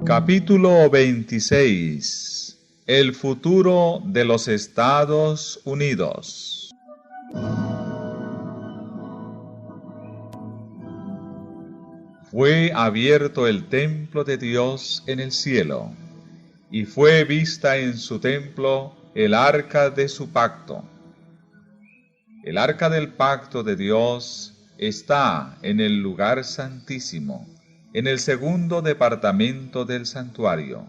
Capítulo 26. El futuro de los Estados Unidos. Fue abierto el templo de Dios en el cielo, y fue vista en su templo el arca de su pacto. El arca del pacto de Dios está en el lugar santísimo, en el segundo departamento del santuario.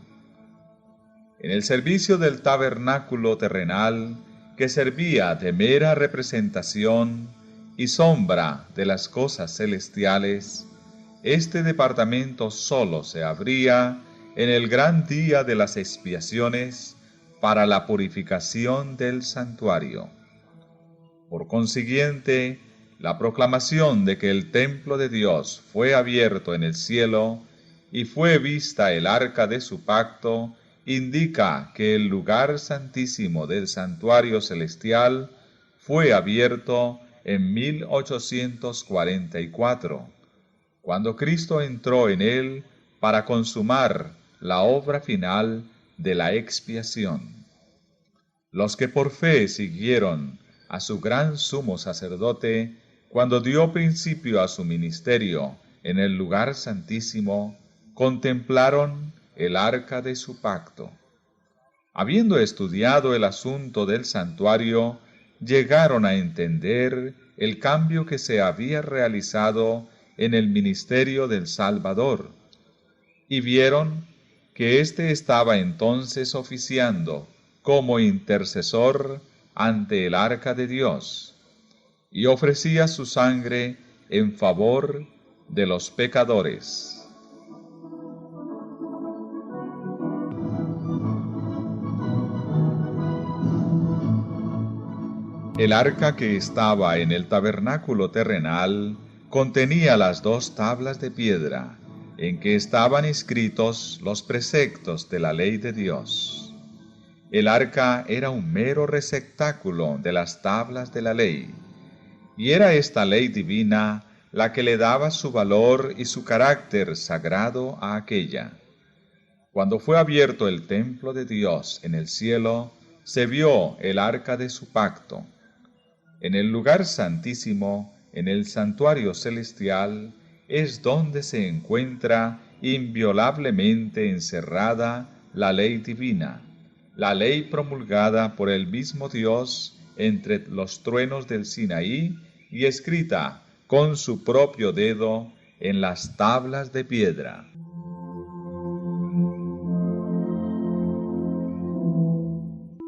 En el servicio del tabernáculo terrenal, que servía de mera representación y sombra de las cosas celestiales, este departamento solo se abría en el gran día de las expiaciones para la purificación del santuario. Por consiguiente, la proclamación de que el templo de Dios fue abierto en el cielo y fue vista el arca de su pacto indica que el lugar santísimo del santuario celestial fue abierto en 1844, cuando Cristo entró en él para consumar la obra final de la expiación. Los que por fe siguieron a su gran sumo sacerdote, cuando dio principio a su ministerio en el lugar santísimo, contemplaron el arca de su pacto. Habiendo estudiado el asunto del santuario, llegaron a entender el cambio que se había realizado en el ministerio del Salvador, y vieron que éste estaba entonces oficiando como intercesor ante el arca de Dios, y ofrecía su sangre en favor de los pecadores. El arca que estaba en el tabernáculo terrenal contenía las 2 tablas de piedra, en que estaban escritos los preceptos de la ley de Dios. El arca era un mero receptáculo de las tablas de la ley, y era esta ley divina la que le daba su valor y su carácter sagrado a aquella. Cuando fue abierto el templo de Dios en el cielo, se vio el arca de su pacto. En el lugar santísimo, en el santuario celestial, es donde se encuentra inviolablemente encerrada la ley divina, la ley promulgada por el mismo Dios entre los truenos del Sinaí y escrita con su propio dedo en las tablas de piedra.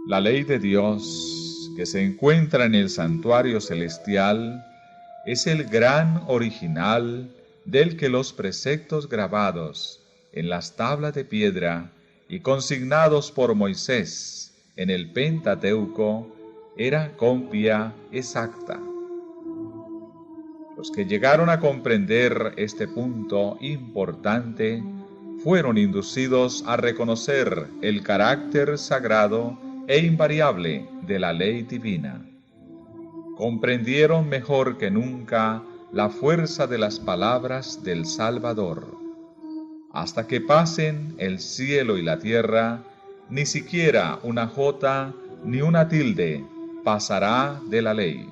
La ley de Dios, que se encuentra en el santuario celestial, es el gran original del que los preceptos grabados en las tablas de piedra y consignados por Moisés en el Pentateuco era copia exacta. Los que llegaron a comprender este punto importante fueron inducidos a reconocer el carácter sagrado e invariable de la ley divina. Comprendieron mejor que nunca la fuerza de las palabras del Salvador. Hasta que pasen el cielo y la tierra, ni siquiera una jota ni una tilde pasará de la ley.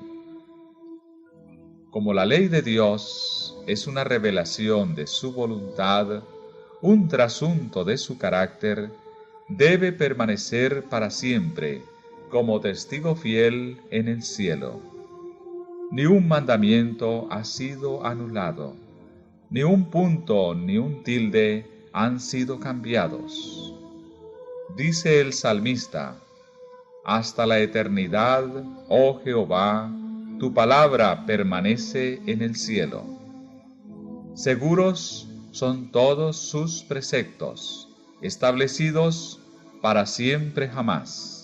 Como la ley de Dios es una revelación de su voluntad, un trasunto de su carácter, debe permanecer para siempre como testigo fiel en el cielo. Ni un mandamiento ha sido anulado, ni un punto ni un tilde han sido cambiados. Dice el salmista: hasta la eternidad, oh Jehová, tu palabra permanece en el cielo. Seguros son todos sus preceptos, establecidos para siempre jamás.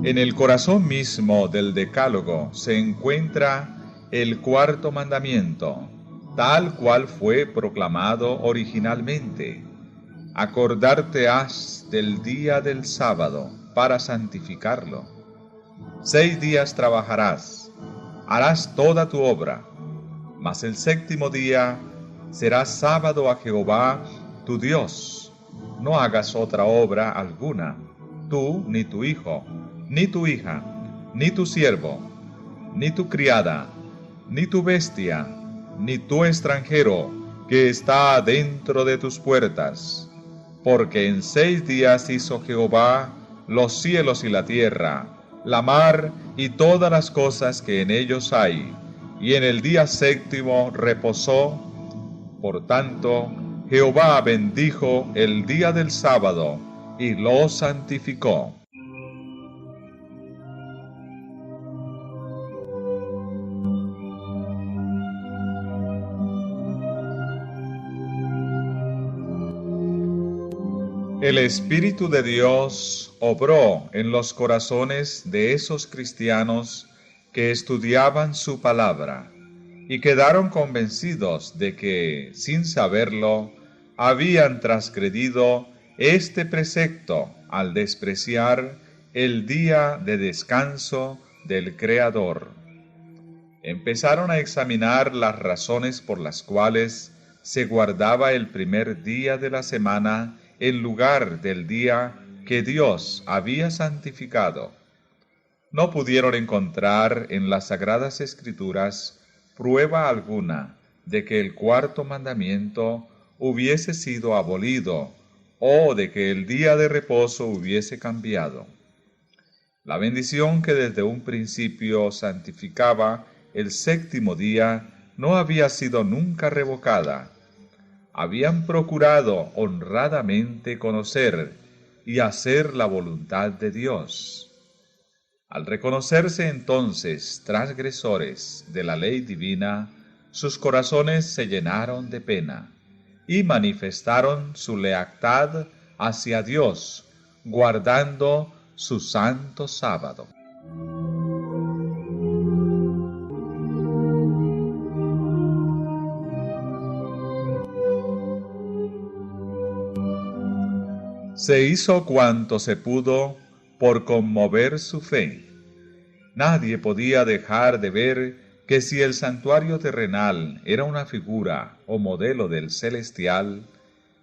En el corazón mismo del Decálogo se encuentra el 4.º mandamiento, tal cual fue proclamado originalmente: acordarte has del día del sábado para santificarlo. 6 días trabajarás, harás toda tu obra, mas el séptimo día será sábado a Jehová tu Dios. No hagas otra obra alguna, tú, ni tu hijo, ni tu hija, ni tu siervo, ni tu criada, ni tu bestia, ni tu extranjero que está dentro de tus puertas. Porque en 6 días hizo Jehová los cielos y la tierra, la mar y todas las cosas que en ellos hay, y en el día séptimo reposó. Por tanto, Jehová bendijo el día del sábado y lo santificó. El Espíritu de Dios obró en los corazones de esos cristianos que estudiaban su palabra y quedaron convencidos de que, sin saberlo, habían transgredido este precepto al despreciar el día de descanso del Creador. Empezaron a examinar las razones por las cuales se guardaba el primer día de la semana en lugar del día que Dios había santificado. No pudieron encontrar en las Sagradas Escrituras prueba alguna de que el cuarto mandamiento hubiese sido abolido o de que el día de reposo hubiese cambiado. La bendición que desde un principio santificaba el séptimo día no había sido nunca revocada. Habían procurado honradamente conocer y hacer la voluntad de Dios. Al reconocerse entonces transgresores de la ley divina, sus corazones se llenaron de pena y manifestaron su lealtad hacia Dios, guardando su santo sábado. Se hizo cuanto se pudo por conmover su fe. Nadie podía dejar de ver que si el santuario terrenal era una figura o modelo del celestial,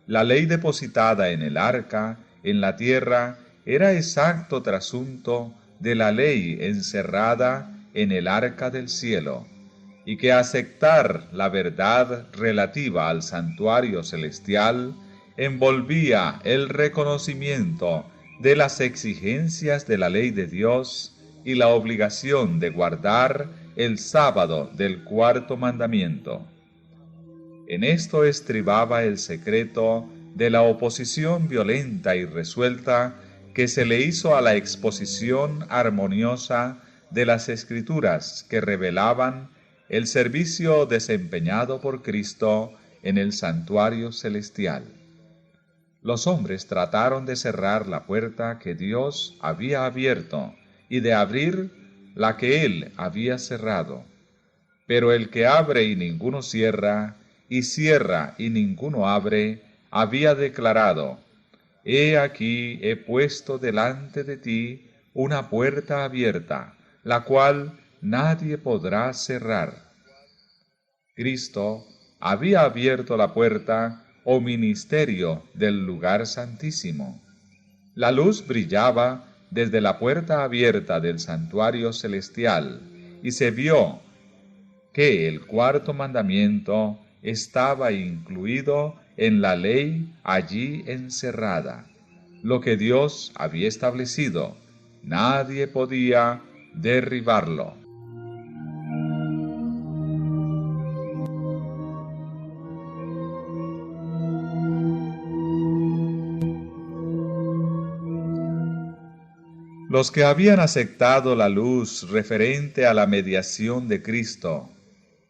la ley depositada en el arca, en la tierra, era exacto trasunto de la ley encerrada en el arca del cielo, y que aceptar la verdad relativa al santuario celestial envolvía el reconocimiento de las exigencias de la ley de Dios y la obligación de guardar el sábado del cuarto mandamiento. En esto estribaba el secreto de la oposición violenta y resuelta que se le hizo a la exposición armoniosa de las Escrituras que revelaban el servicio desempeñado por Cristo en el santuario celestial. Los hombres trataron de cerrar la puerta que Dios había abierto y de abrir la que Él había cerrado. Pero el que abre y ninguno cierra, y cierra y ninguno abre, había declarado: He aquí he puesto delante de ti una puerta abierta, la cual nadie podrá cerrar. Cristo había abierto la puerta o ministerio del lugar santísimo. La luz brillaba desde la puerta abierta del santuario celestial, y se vio que el cuarto mandamiento estaba incluido en la ley allí encerrada. Lo que Dios había establecido, nadie podía derribarlo. Los que habían aceptado la luz referente a la mediación de Cristo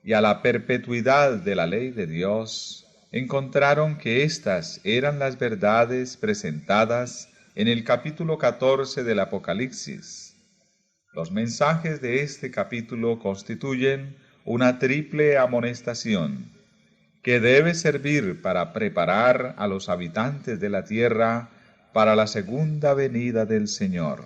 y a la perpetuidad de la ley de Dios, encontraron que éstas eran las verdades presentadas en el capítulo 14 del Apocalipsis. Los mensajes de este capítulo constituyen una triple amonestación que debe servir para preparar a los habitantes de la tierra para la segunda venida del Señor.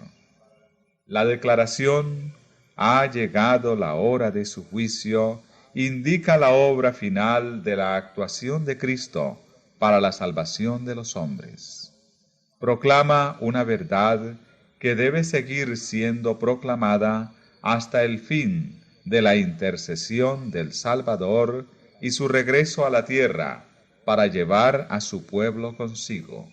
La declaración "ha llegado la hora de su juicio" indica la obra final de la actuación de Cristo para la salvación de los hombres. Proclama una verdad que debe seguir siendo proclamada hasta el fin de la intercesión del Salvador y su regreso a la tierra para llevar a su pueblo consigo.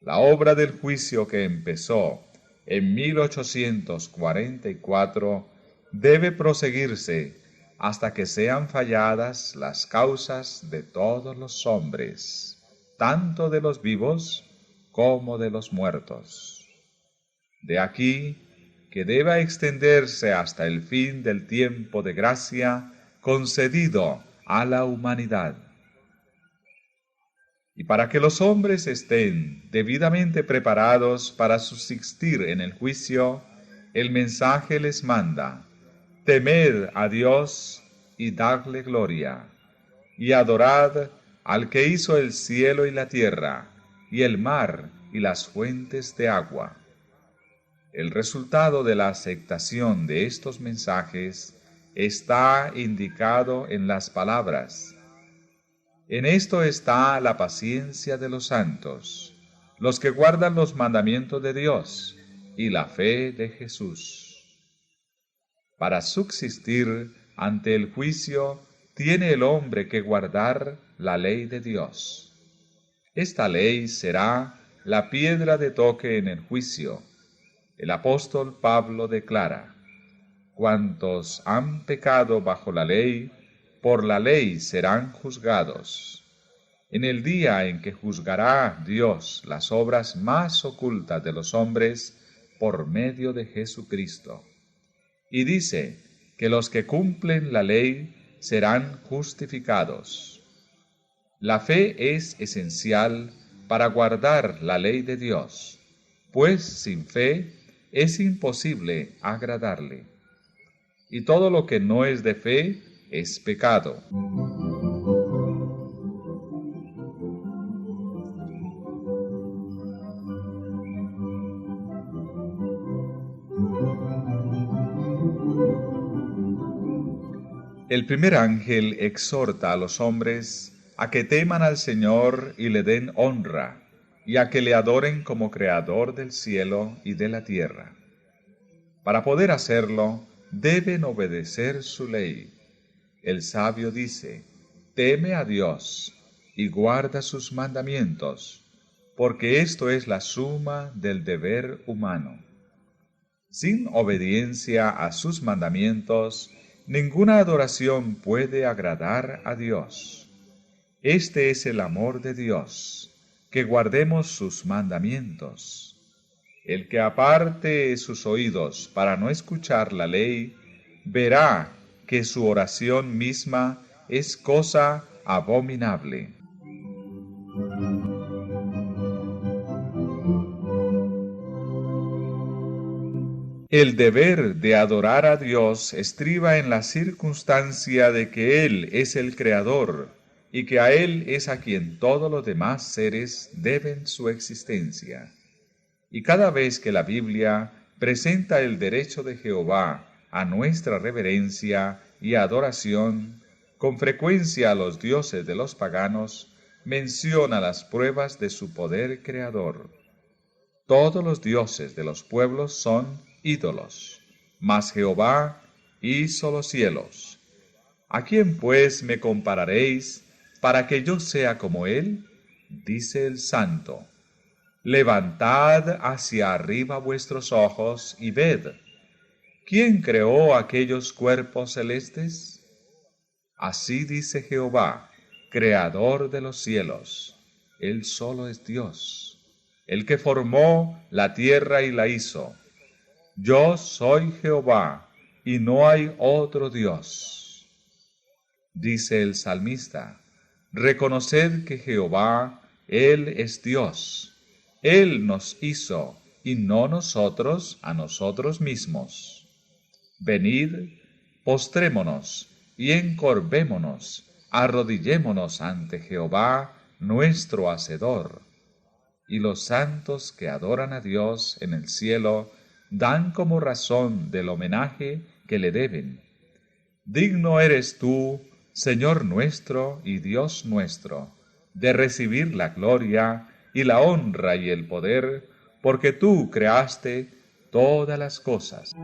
La obra del juicio que empezó en 1844 debe proseguirse hasta que sean falladas las causas de todos los hombres, tanto de los vivos como de los muertos. De aquí que deba extenderse hasta el fin del tiempo de gracia concedido a la humanidad. Y para que los hombres estén debidamente preparados para subsistir en el juicio, el mensaje les manda: temed a Dios y dadle gloria, y adorad al que hizo el cielo y la tierra, y el mar y las fuentes de agua. El resultado de la aceptación de estos mensajes está indicado en las palabras: en esto está la paciencia de los santos, los que guardan los mandamientos de Dios y la fe de Jesús. Para subsistir ante el juicio, tiene el hombre que guardar la ley de Dios. Esta ley será la piedra de toque en el juicio. El apóstol Pablo declara: cuantos han pecado bajo la ley, por la ley serán juzgados. En el día en que juzgará Dios las obras más ocultas de los hombres por medio de Jesucristo. Y dice que los que cumplen la ley serán justificados. La fe es esencial para guardar la ley de Dios, pues sin fe es imposible agradarle. Y todo lo que no es de fe es pecado. El primer ángel exhorta a los hombres a que teman al Señor y le den honra, y a que le adoren como Creador del cielo y de la tierra. Para poder hacerlo, deben obedecer su ley. El sabio dice: teme a Dios y guarda sus mandamientos, porque esto es la suma del deber humano. Sin obediencia a sus mandamientos, ninguna adoración puede agradar a Dios. Este es el amor de Dios, que guardemos sus mandamientos. El que aparte sus oídos para no escuchar la ley, verá que su oración misma es cosa abominable. El deber de adorar a Dios estriba en la circunstancia de que Él es el Creador y que a Él es a quien todos los demás seres deben su existencia. Y cada vez que la Biblia presenta el derecho de Jehová a nuestra reverencia y adoración, con frecuencia a los dioses de los paganos, menciona las pruebas de su poder creador. Todos los dioses de los pueblos son ídolos, mas Jehová hizo los cielos. ¿A quién pues me compararéis para que yo sea como él? Dice el Santo. Levantad hacia arriba vuestros ojos y ved. ¿Quién creó aquellos cuerpos celestes? Así dice Jehová, Creador de los cielos. Él solo es Dios, el que formó la tierra y la hizo. Yo soy Jehová, y no hay otro Dios. Dice el salmista: reconoced que Jehová, Él es Dios. Él nos hizo, y no nosotros a nosotros mismos. Venid, postrémonos, y encorvémonos, arrodillémonos ante Jehová, nuestro Hacedor. Y los santos que adoran a Dios en el cielo dan como razón del homenaje que le deben. Digno eres tú, Señor nuestro y Dios nuestro, de recibir la gloria y la honra y el poder, porque tú creaste todas las cosas.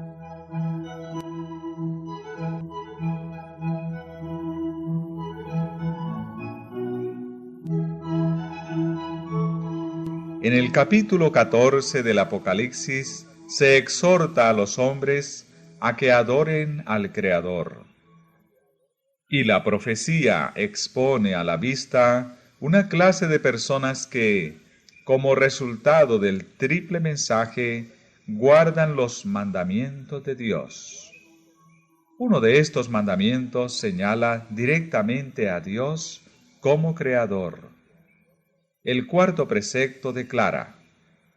En el capítulo 14 del Apocalipsis se exhorta a los hombres a que adoren al Creador. Y la profecía expone a la vista una clase de personas que, como resultado del triple mensaje, guardan los mandamientos de Dios. Uno de estos mandamientos señala directamente a Dios como Creador. El cuarto precepto declara: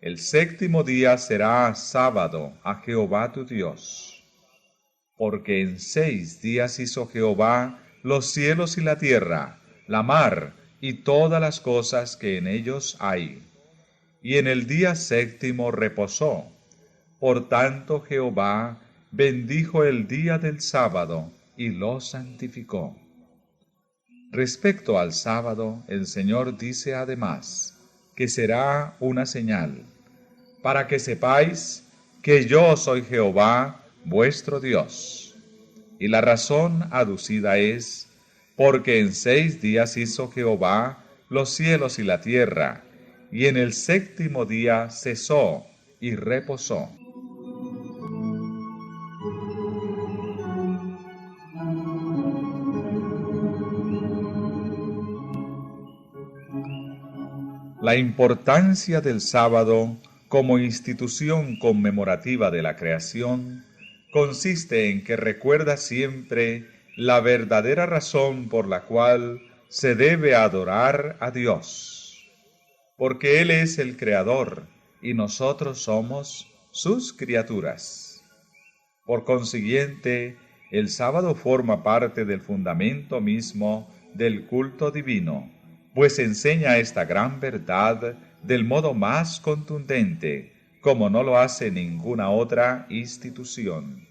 el séptimo día será sábado a Jehová tu Dios. Porque en 6 días hizo Jehová los cielos y la tierra, la mar y todas las cosas que en ellos hay. Y en el día séptimo reposó. Por tanto Jehová bendijo el día del sábado y lo santificó. Respecto al sábado, el Señor dice además que será una señal, para que sepáis que yo soy Jehová, vuestro Dios. Y la razón aducida es, porque en 6 días hizo Jehová los cielos y la tierra, y en el séptimo día cesó y reposó. La importancia del sábado como institución conmemorativa de la creación consiste en que recuerda siempre la verdadera razón por la cual se debe adorar a Dios, porque Él es el Creador y nosotros somos sus criaturas. Por consiguiente, el sábado forma parte del fundamento mismo del culto divino, pues enseña esta gran verdad del modo más contundente, como no lo hace ninguna otra institución.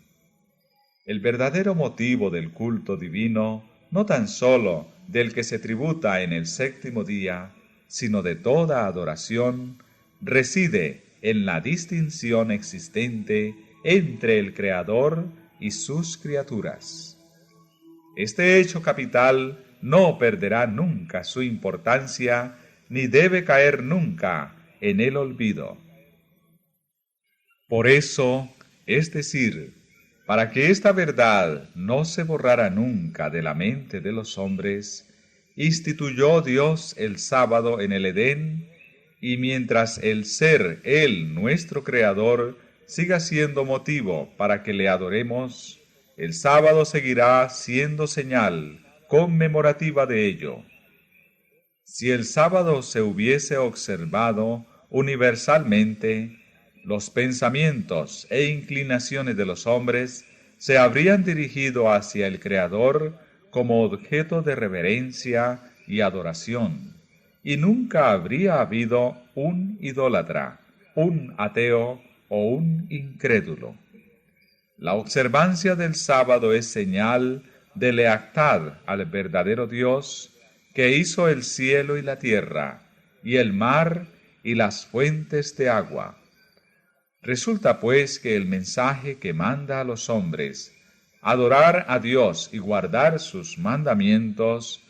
El verdadero motivo del culto divino, no tan sólo del que se tributa en el séptimo día, sino de toda adoración, reside en la distinción existente entre el Creador y sus criaturas. Este hecho capital no perderá nunca su importancia, ni debe caer nunca en el olvido. Por eso, es decir, para que esta verdad no se borrara nunca de la mente de los hombres, instituyó Dios el sábado en el Edén, y mientras el ser Él, nuestro Creador, siga siendo motivo para que le adoremos, el sábado seguirá siendo señal conmemorativa de ello. Si el sábado se hubiese observado universalmente, los pensamientos e inclinaciones de los hombres se habrían dirigido hacia el Creador como objeto de reverencia y adoración, y nunca habría habido un idólatra, un ateo o un incrédulo. La observancia del sábado es señal de lealtad al verdadero Dios, que hizo el cielo y la tierra, y el mar y las fuentes de agua. Resulta pues que el mensaje que manda a los hombres, adorar a Dios y guardar sus mandamientos,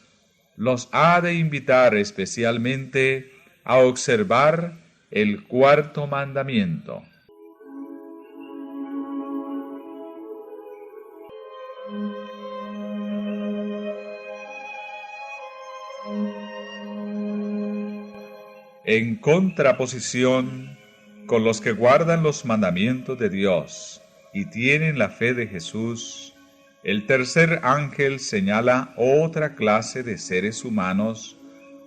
los ha de invitar especialmente a observar el cuarto mandamiento. En contraposición con los que guardan los mandamientos de Dios y tienen la fe de Jesús, el tercer ángel señala otra clase de seres humanos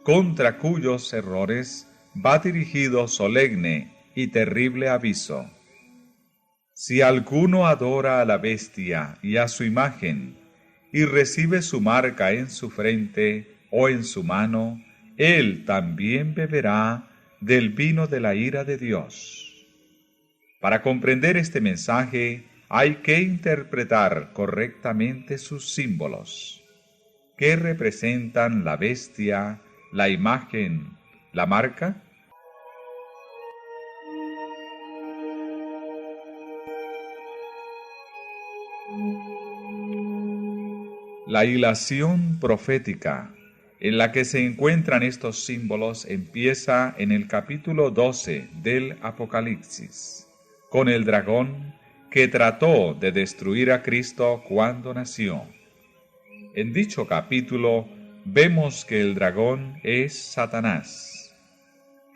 contra cuyos errores va dirigido solemne y terrible aviso. Si alguno adora a la bestia y a su imagen, y recibe su marca en su frente o en su mano, él también beberá del vino de la ira de Dios. Para comprender este mensaje hay que interpretar correctamente sus símbolos. ¿Qué representan la bestia, la imagen, la marca? La hilación profética en la que se encuentran estos símbolos empieza en el capítulo 12 del Apocalipsis, con el dragón que trató de destruir a Cristo cuando nació. En dicho capítulo vemos que el dragón es Satanás.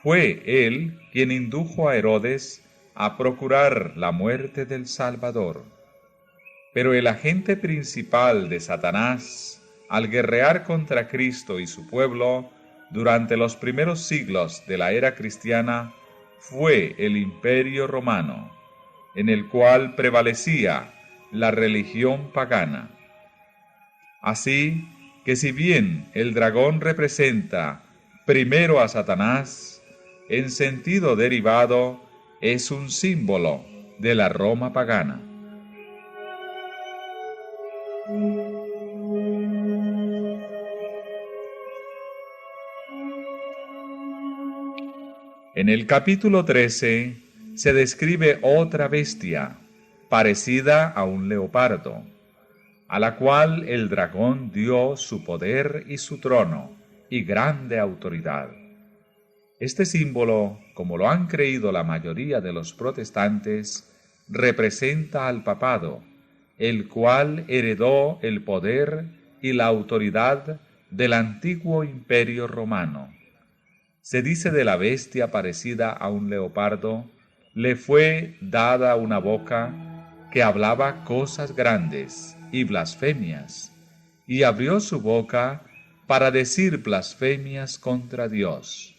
Fue él quien indujo a Herodes a procurar la muerte del Salvador. Pero el agente principal de Satanás, al guerrear contra Cristo y su pueblo durante los primeros siglos de la era cristiana, fue el Imperio Romano, en el cual prevalecía la religión pagana. Así que si bien el dragón representa primero a Satanás, en sentido derivado es un símbolo de la Roma pagana. En el capítulo 13 se describe otra bestia, parecida a un leopardo, a la cual el dragón dio su poder y su trono y grande autoridad. Este símbolo, como lo han creído la mayoría de los protestantes, representa al papado, el cual heredó el poder y la autoridad del antiguo imperio romano. Se dice de la bestia parecida a un leopardo, le fue dada una boca que hablaba cosas grandes y blasfemias, y abrió su boca para decir blasfemias contra Dios,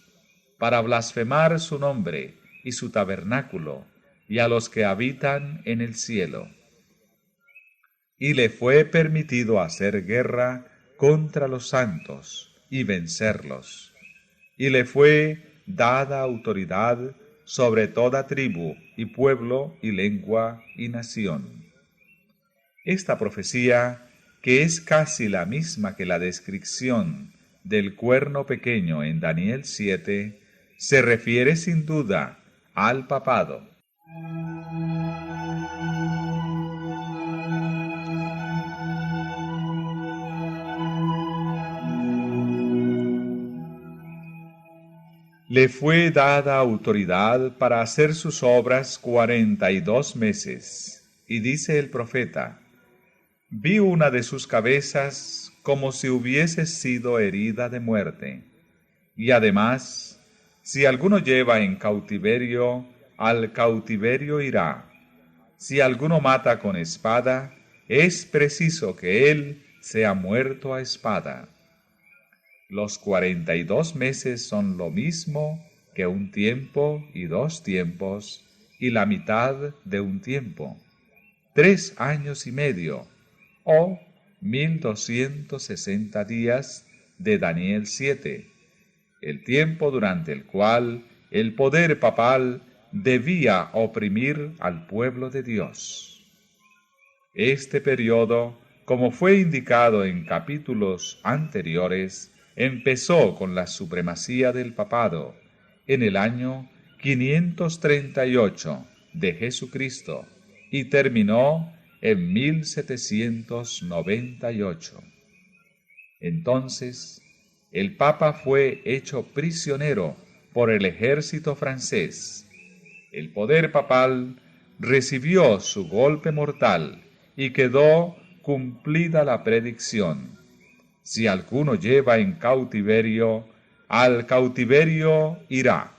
para blasfemar su nombre y su tabernáculo, y a los que habitan en el cielo. Y le fue permitido hacer guerra contra los santos y vencerlos. Y le fue dada autoridad sobre toda tribu y pueblo y lengua y nación. Esta profecía, que es casi la misma que la descripción del cuerno pequeño en Daniel 7, se refiere sin duda al papado. Le fue dada autoridad para hacer sus obras 42 meses, y dice el profeta: vi una de sus cabezas como si hubiese sido herida de muerte. Y además, si alguno lleva en cautiverio, al cautiverio irá. Si alguno mata con espada, es preciso que él sea muerto a espada. Los 42 meses son lo mismo que un tiempo y 2 tiempos, y la mitad de un tiempo, 3 años y medio, o 1260 días de Daniel 7, el tiempo durante el cual el poder papal debía oprimir al pueblo de Dios. Este periodo, como fue indicado en capítulos anteriores, empezó con la supremacía del papado en el año 538 de Jesucristo y terminó en 1798. Entonces, el Papa fue hecho prisionero por el ejército francés. El poder papal recibió su golpe mortal y quedó cumplida la predicción: si alguno lleva en cautiverio, al cautiverio irá.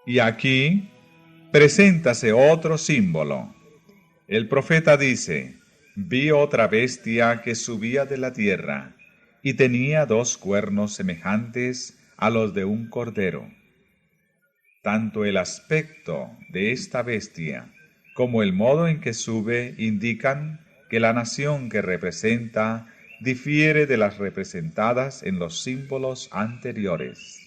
Y aquí preséntase otro símbolo. El profeta dice: vi otra bestia que subía de la tierra, y tenía 2 cuernos semejantes a los de un cordero. Tanto el aspecto de esta bestia como el modo en que sube indican que la nación que representa difiere de las representadas en los símbolos anteriores.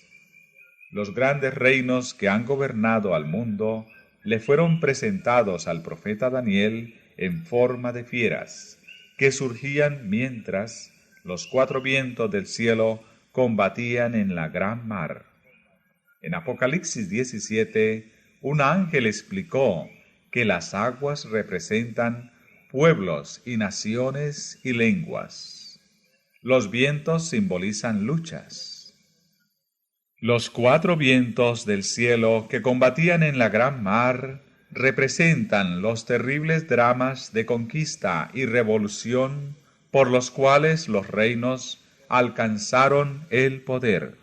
Los grandes reinos que han gobernado al mundo le fueron presentados al profeta Daniel en forma de fieras, que surgían mientras los cuatro vientos del cielo combatían en la gran mar. En Apocalipsis 17, un ángel explicó que las aguas representan pueblos y naciones y lenguas. Los vientos simbolizan luchas. Los cuatro vientos del cielo que combatían en la gran mar representan los terribles dramas de conquista y revolución por los cuales los reinos alcanzaron el poder.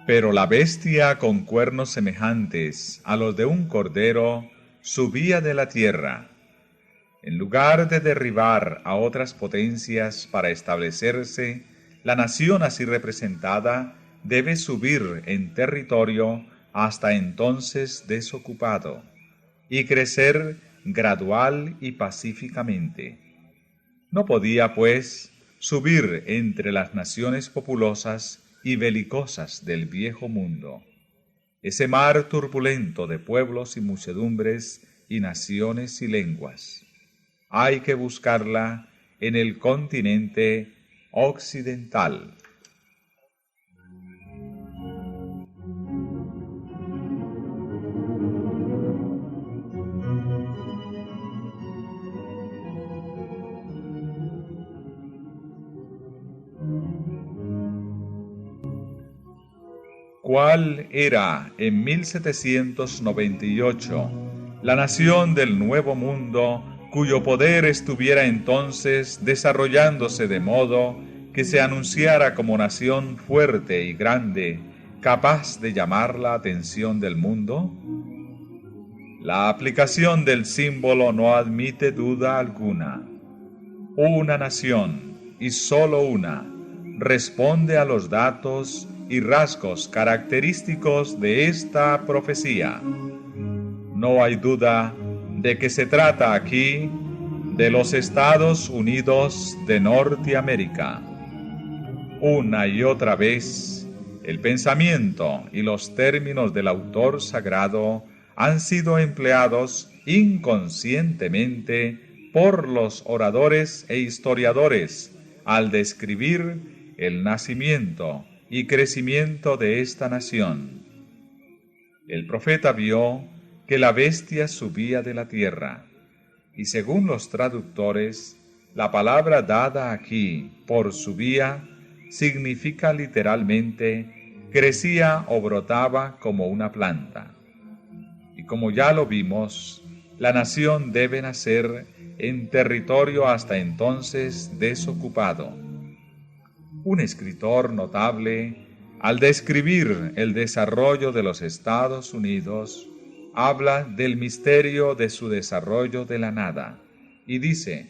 Pero la bestia con cuernos semejantes a los de un cordero subía de la tierra. En lugar de derribar a otras potencias para establecerse, la nación así representada debe subir en territorio hasta entonces desocupado y crecer gradual y pacíficamente. No podía, pues, subir entre las naciones populosas y belicosas del viejo mundo, ese mar turbulento de pueblos y muchedumbres y naciones y lenguas. Hay que buscarla en el continente occidental. ¿Cuál era en 1798 la nación del Nuevo Mundo cuyo poder estuviera entonces desarrollándose de modo que se anunciara como nación fuerte y grande, capaz de llamar la atención del mundo? La aplicación del símbolo no admite duda alguna. Una nación, y sólo una, responde a los datos y rasgos característicos de esta profecía. No hay duda de que se trata aquí de los Estados Unidos de Norteamérica. Una y otra vez, el pensamiento y los términos del autor sagrado han sido empleados inconscientemente por los oradores e historiadores al describir el nacimiento y crecimiento de esta nación. El profeta vio que la bestia subía de la tierra, y según los traductores, la palabra dada aquí por subía significa literalmente crecía o brotaba como una planta. Y como ya lo vimos, la nación debe nacer en territorio hasta entonces desocupado. Un escritor notable, al describir el desarrollo de los Estados Unidos, habla del misterio de su desarrollo de la nada, y dice,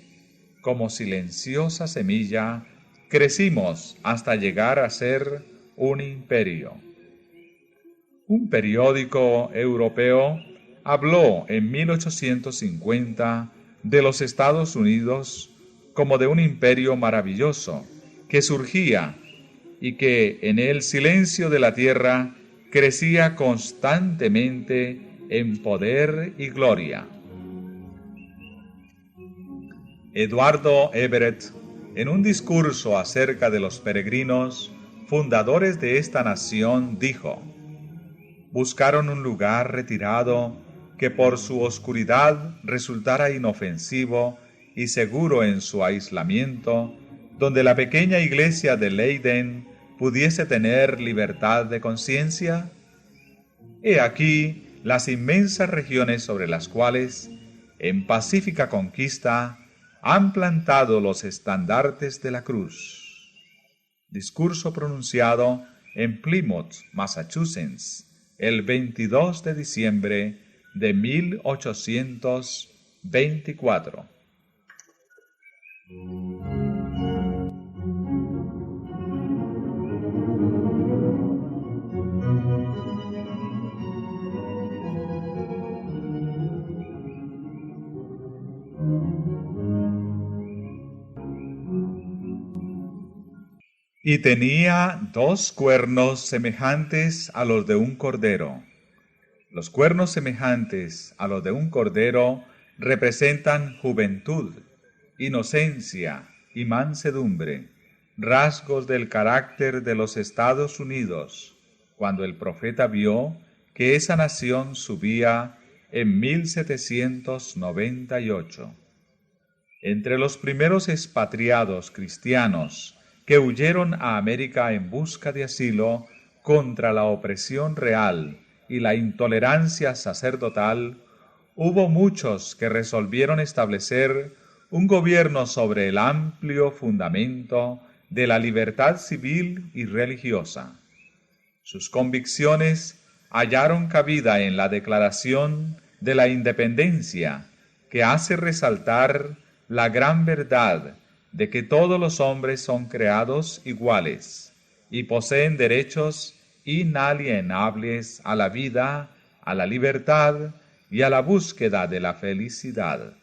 como silenciosa semilla, crecimos hasta llegar a ser un imperio. Un periódico europeo habló en 1850 de los Estados Unidos como de un imperio maravilloso, que surgía y que en el silencio de la tierra crecía constantemente en poder y gloria. Eduardo Everett, en un discurso acerca de los peregrinos, fundadores de esta nación, dijo: buscaron un lugar retirado que por su oscuridad resultara inofensivo y seguro en su aislamiento, donde la pequeña iglesia de Leiden pudiese tener libertad de conciencia. He aquí las inmensas regiones sobre las cuales, en pacífica conquista, han plantado los estandartes de la cruz. Discurso pronunciado en Plymouth, Massachusetts, el 22 de diciembre de 1824. Y tenía 2 cuernos semejantes a los de un cordero. Los cuernos semejantes a los de un cordero representan juventud, inocencia y mansedumbre, rasgos del carácter de los Estados Unidos, cuando el profeta vio que esa nación subía en 1798. Entre los primeros expatriados cristianos que huyeron a América en busca de asilo contra la opresión real y la intolerancia sacerdotal, hubo muchos que resolvieron establecer un gobierno sobre el amplio fundamento de la libertad civil y religiosa. Sus convicciones hallaron cabida en la Declaración de la Independencia, que hace resaltar la gran verdad de que todos los hombres son creados iguales y poseen derechos inalienables a la vida, a la libertad y a la búsqueda de la felicidad.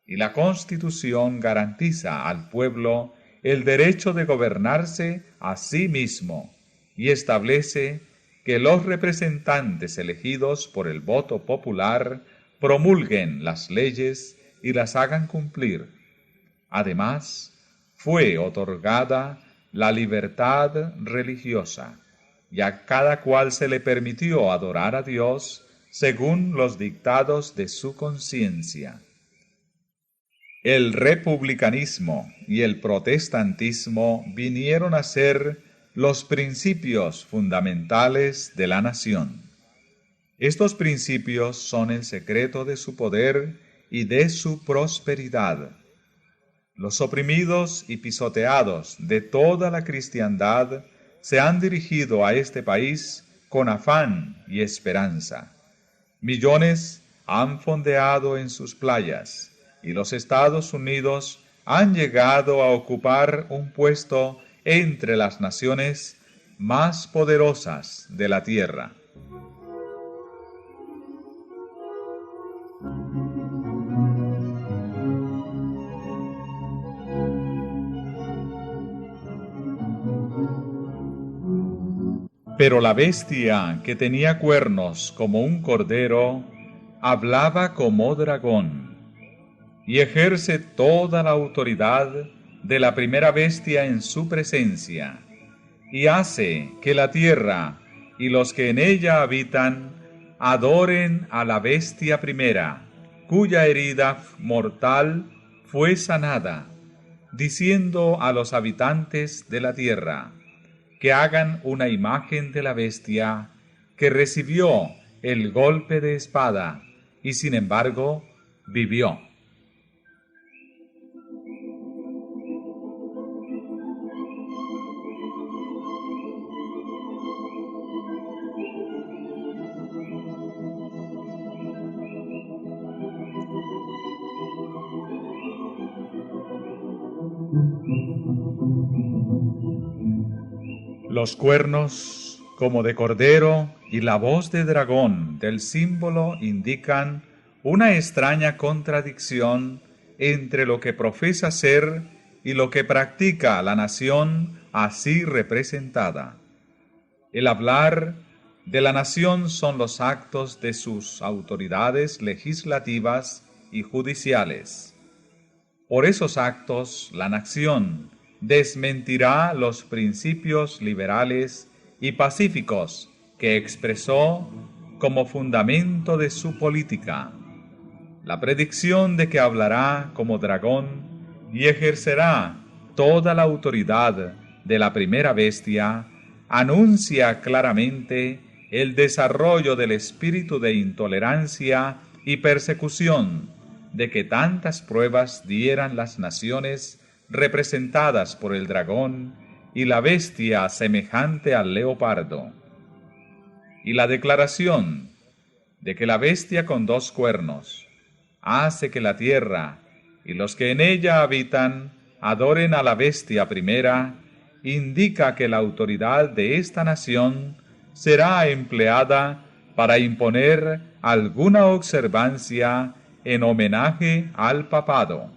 Y la Constitución garantiza al pueblo el derecho de gobernarse a sí mismo y establece que los representantes elegidos por el voto popular promulguen las leyes y las hagan cumplir. Además, fue otorgada la libertad religiosa, y a cada cual se le permitió adorar a Dios según los dictados de su conciencia. El republicanismo y el protestantismo vinieron a ser los principios fundamentales de la nación. Estos principios son el secreto de su poder y de su prosperidad. Los oprimidos y pisoteados de toda la cristiandad se han dirigido a este país con afán y esperanza. Millones han fondeado en sus playas y los Estados Unidos han llegado a ocupar un puesto entre las naciones más poderosas de la tierra. Pero la bestia que tenía cuernos como un cordero, hablaba como dragón, y ejerce toda la autoridad de la primera bestia en su presencia, y hace que la tierra y los que en ella habitan adoren a la bestia primera, cuya herida mortal fue sanada, diciendo a los habitantes de la tierra que hagan una imagen de la bestia que recibió el golpe de espada y sin embargo vivió. Los cuernos como de cordero y la voz de dragón del símbolo indican una extraña contradicción entre lo que profesa ser y lo que practica la nación así representada. El hablar de la nación son los actos de sus autoridades legislativas y judiciales. Por esos actos, la nación desmentirá los principios liberales y pacíficos que expresó como fundamento de su política. La predicción de que hablará como dragón y ejercerá toda la autoridad de la primera bestia anuncia claramente el desarrollo del espíritu de intolerancia y persecución de que tantas pruebas dieran las naciones representadas por el dragón y la bestia semejante al leopardo. Y la declaración de que la bestia con 2 cuernos hace que la tierra y los que en ella habitan adoren a la bestia primera, indica que la autoridad de esta nación será empleada para imponer alguna observancia en homenaje al papado.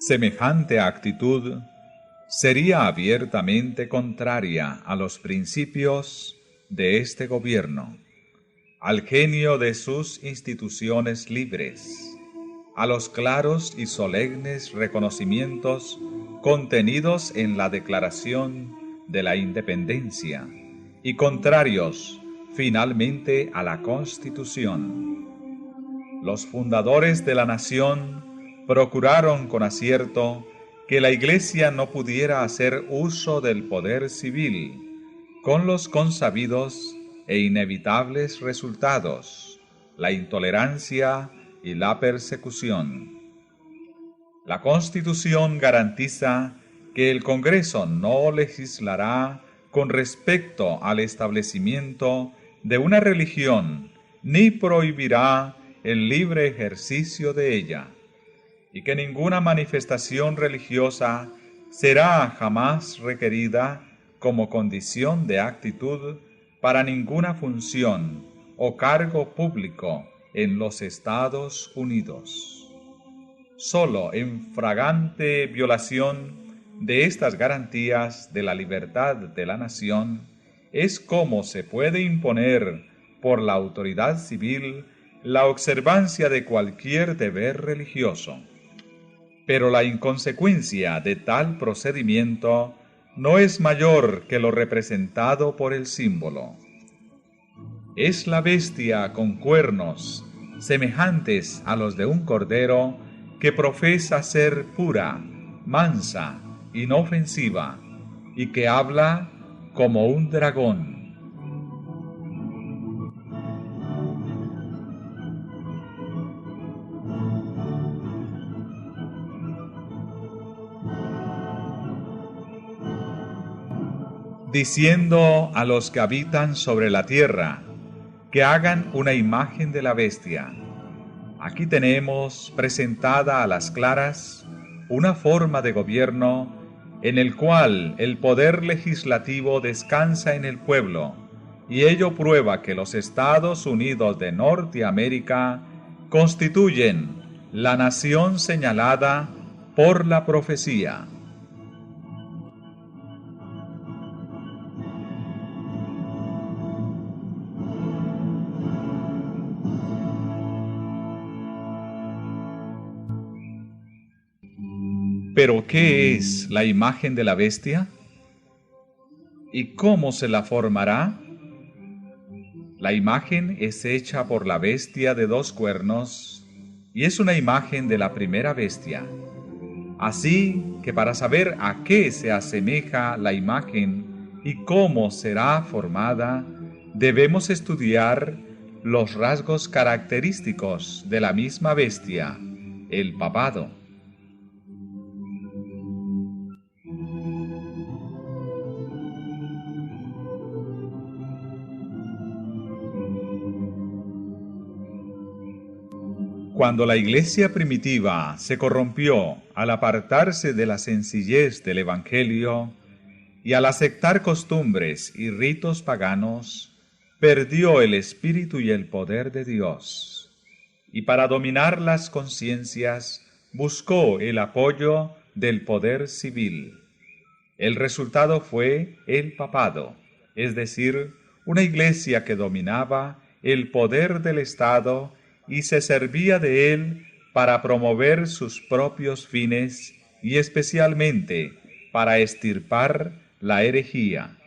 Semejante actitud sería abiertamente contraria a los principios de este gobierno, al genio de sus instituciones libres, a los claros y solemnes reconocimientos contenidos en la Declaración de la Independencia y contrarios finalmente a la Constitución. Los fundadores de la nación procuraron con acierto que la Iglesia no pudiera hacer uso del poder civil, con los consabidos e inevitables resultados, la intolerancia y la persecución. La Constitución garantiza que el Congreso no legislará con respecto al establecimiento de una religión, ni prohibirá el libre ejercicio de ella, y que ninguna manifestación religiosa será jamás requerida como condición de actitud para ninguna función o cargo público en los Estados Unidos. Solo en flagrante violación de estas garantías de la libertad de la nación es como se puede imponer por la autoridad civil la observancia de cualquier deber religioso. Pero la inconsecuencia de tal procedimiento no es mayor que lo representado por el símbolo. Es la bestia con cuernos semejantes a los de un cordero que profesa ser pura, mansa, inofensiva, y que habla como un dragón. Diciendo a los que habitan sobre la tierra que hagan una imagen de la bestia. Aquí tenemos presentada a las claras una forma de gobierno en el cual el poder legislativo descansa en el pueblo, y ello prueba que los Estados Unidos de Norteamérica constituyen la nación señalada por la profecía. ¿Pero qué es la imagen de la bestia? ¿Y cómo se la formará? La imagen es hecha por la bestia de 2 cuernos y es una imagen de la primera bestia. Así que para saber a qué se asemeja la imagen y cómo será formada, debemos estudiar los rasgos característicos de la misma bestia, el papado. Cuando la iglesia primitiva se corrompió al apartarse de la sencillez del Evangelio y al aceptar costumbres y ritos paganos, perdió el espíritu y el poder de Dios. Y para dominar las conciencias, buscó el apoyo del poder civil. El resultado fue el papado, es decir, una iglesia que dominaba el poder del Estado y se servía de él para promover sus propios fines y especialmente para extirpar la herejía.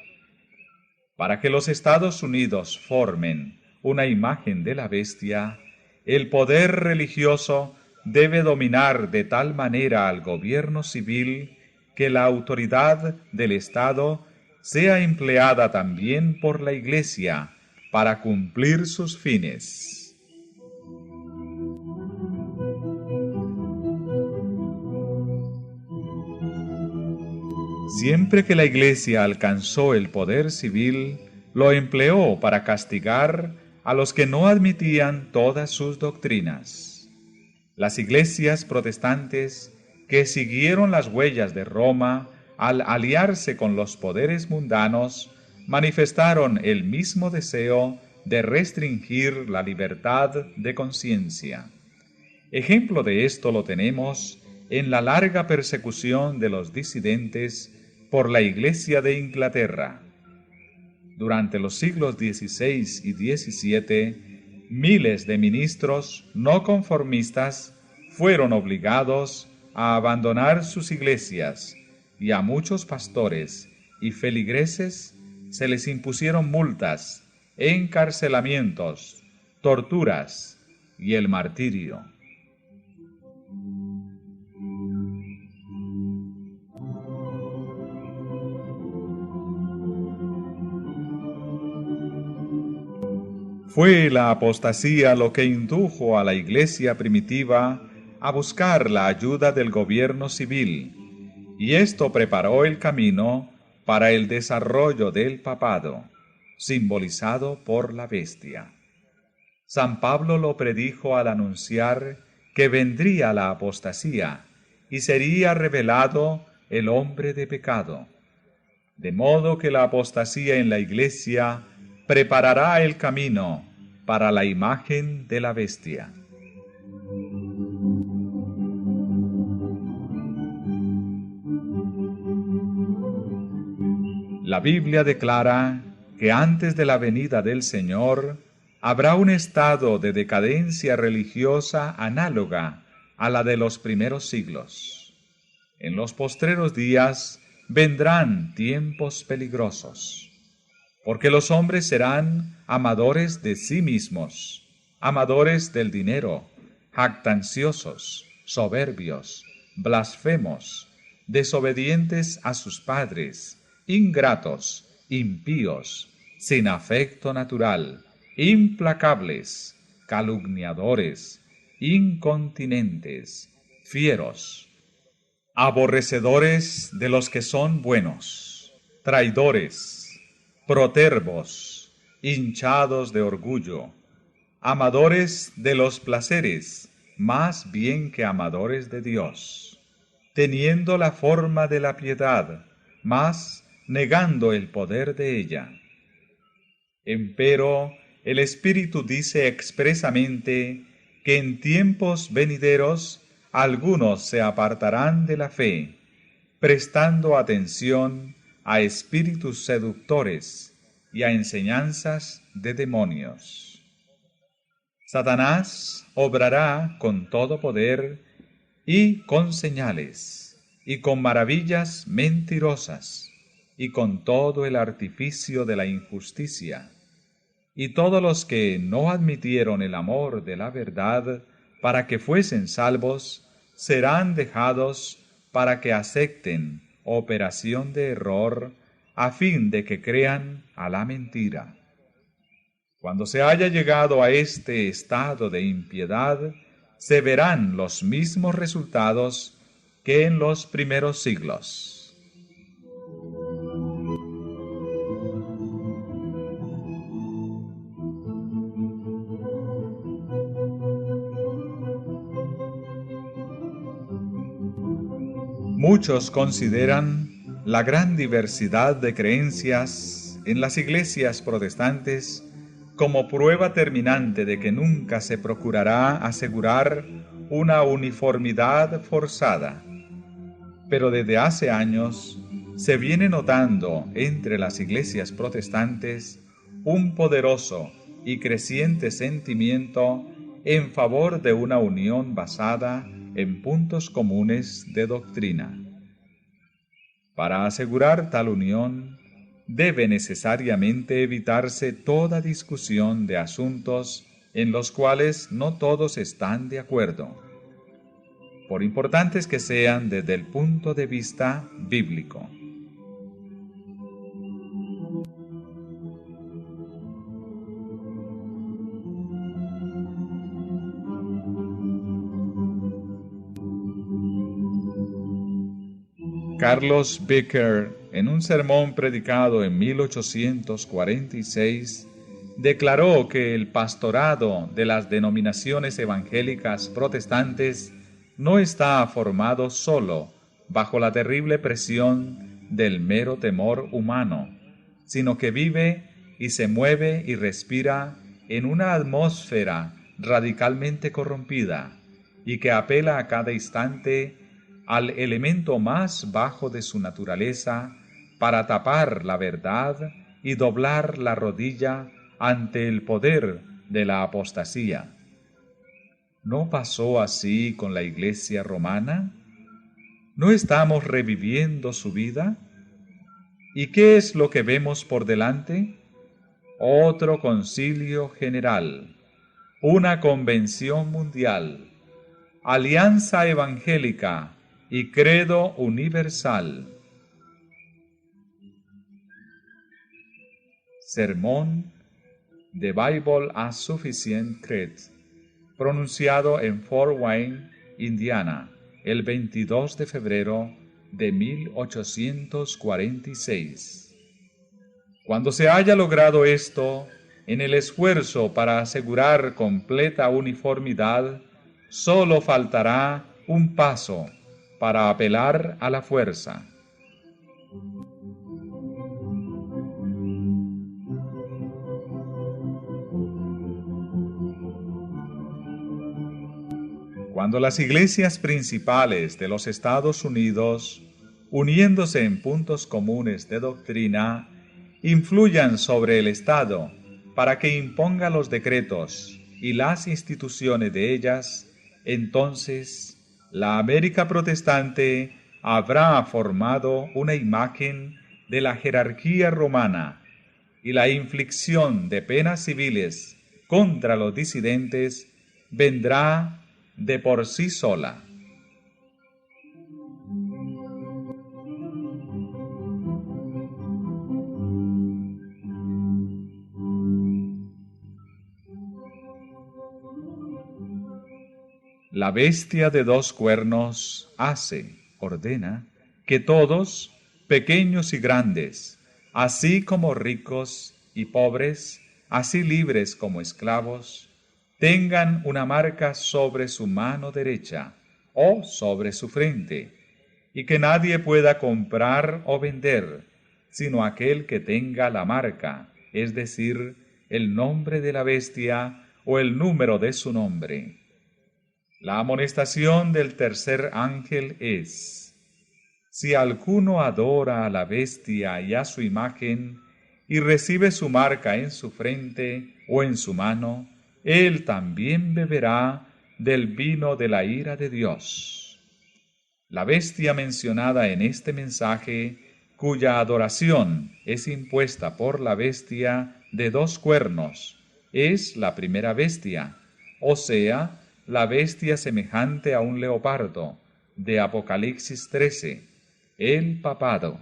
Para que los Estados Unidos formen una imagen de la bestia, el poder religioso debe dominar de tal manera al gobierno civil que la autoridad del Estado sea empleada también por la Iglesia para cumplir sus fines. Siempre que la Iglesia alcanzó el poder civil, lo empleó para castigar a los que no admitían todas sus doctrinas. Las iglesias protestantes que siguieron las huellas de Roma al aliarse con los poderes mundanos, manifestaron el mismo deseo de restringir la libertad de conciencia. Ejemplo de esto lo tenemos en la larga persecución de los disidentes por la Iglesia de Inglaterra. Durante los siglos XVI y XVII, miles de ministros no conformistas fueron obligados a abandonar sus iglesias y a muchos pastores y feligreses se les impusieron multas, encarcelamientos, torturas y el martirio. Fue la apostasía lo que indujo a la iglesia primitiva a buscar la ayuda del gobierno civil, y esto preparó el camino para el desarrollo del papado, simbolizado por la bestia. San Pablo lo predijo al anunciar que vendría la apostasía y sería revelado el hombre de pecado. De modo que la apostasía en la iglesia preparará el camino para la imagen de la bestia. La Biblia declara que antes de la venida del Señor habrá un estado de decadencia religiosa análoga a la de los primeros siglos. En los postreros días vendrán tiempos peligrosos, porque los hombres serán amadores de sí mismos, amadores del dinero, jactanciosos, soberbios, blasfemos, desobedientes a sus padres, ingratos, impíos, sin afecto natural, implacables, calumniadores, incontinentes, fieros, aborrecedores de los que son buenos, traidores, protervos, hinchados de orgullo, amadores de los placeres, más bien que amadores de Dios, teniendo la forma de la piedad, mas negando el poder de ella. Empero, el Espíritu dice expresamente que en tiempos venideros algunos se apartarán de la fe, prestando atención a espíritus seductores y a enseñanzas de demonios. Satanás obrará con todo poder y con señales, y con maravillas mentirosas, y con todo el artificio de la injusticia. Y todos los que no admitieron el amor de la verdad para que fuesen salvos, serán dejados para que acepten operación de error, a fin de que crean a la mentira. Cuando se haya llegado a este estado de impiedad, se verán los mismos resultados que en los primeros siglos. Muchos consideran la gran diversidad de creencias en las iglesias protestantes como prueba terminante de que nunca se procurará asegurar una uniformidad forzada. Pero desde hace años se viene notando entre las iglesias protestantes un poderoso y creciente sentimiento en favor de una unión basada en puntos comunes de doctrina. Para asegurar tal unión, debe necesariamente evitarse toda discusión de asuntos en los cuales no todos están de acuerdo. por importantes que sean desde el punto de vista bíblico. Carlos Becker, en un sermón predicado en 1846, declaró que el pastorado de las denominaciones evangélicas protestantes no está formado solo bajo la terrible presión del mero temor humano, sino que vive y se mueve y respira en una atmósfera radicalmente corrompida y que apela a cada instante al elemento más bajo de su naturaleza para tapar la verdad y doblar la rodilla ante el poder de la apostasía. ¿No pasó así con la Iglesia romana? ¿No estamos reviviendo su vida? ¿Y qué es lo que vemos por delante? Otro concilio general, una convención mundial, alianza evangélica y credo universal. Sermón The Bible as Sufficient Creed, pronunciado en Fort Wayne, Indiana, el 22 de febrero de 1846. Cuando se haya logrado esto, en el esfuerzo para asegurar completa uniformidad, solo faltará un paso para apelar a la fuerza. Cuando las iglesias principales de los Estados Unidos, uniéndose en puntos comunes de doctrina, influyan sobre el Estado para que imponga los decretos y las instituciones de ellas, entonces la América protestante habrá formado una imagen de la jerarquía romana y la inflicción de penas civiles contra los disidentes vendrá de por sí sola. La bestia de dos cuernos ordena, que todos, pequeños y grandes, así como ricos y pobres, así libres como esclavos, tengan una marca sobre su mano derecha o sobre su frente, y que nadie pueda comprar o vender, sino aquel que tenga la marca, es decir, el nombre de la bestia o el número de su nombre. La amonestación del tercer ángel es: si alguno adora a la bestia y a su imagen, y recibe su marca en su frente o en su mano, él también beberá del vino de la ira de Dios. La bestia mencionada en este mensaje, cuya adoración es impuesta por la bestia de dos cuernos, es la primera bestia, o sea, la bestia semejante a un leopardo, de Apocalipsis 13, el papado.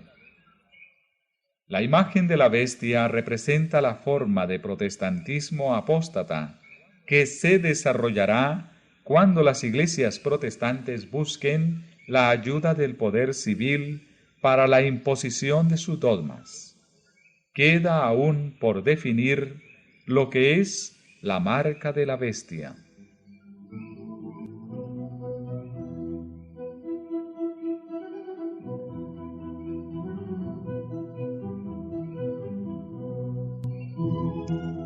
La imagen de la bestia representa la forma de protestantismo apóstata que se desarrollará cuando las iglesias protestantes busquen la ayuda del poder civil para la imposición de sus dogmas. Queda aún por definir lo que es la marca de la bestia.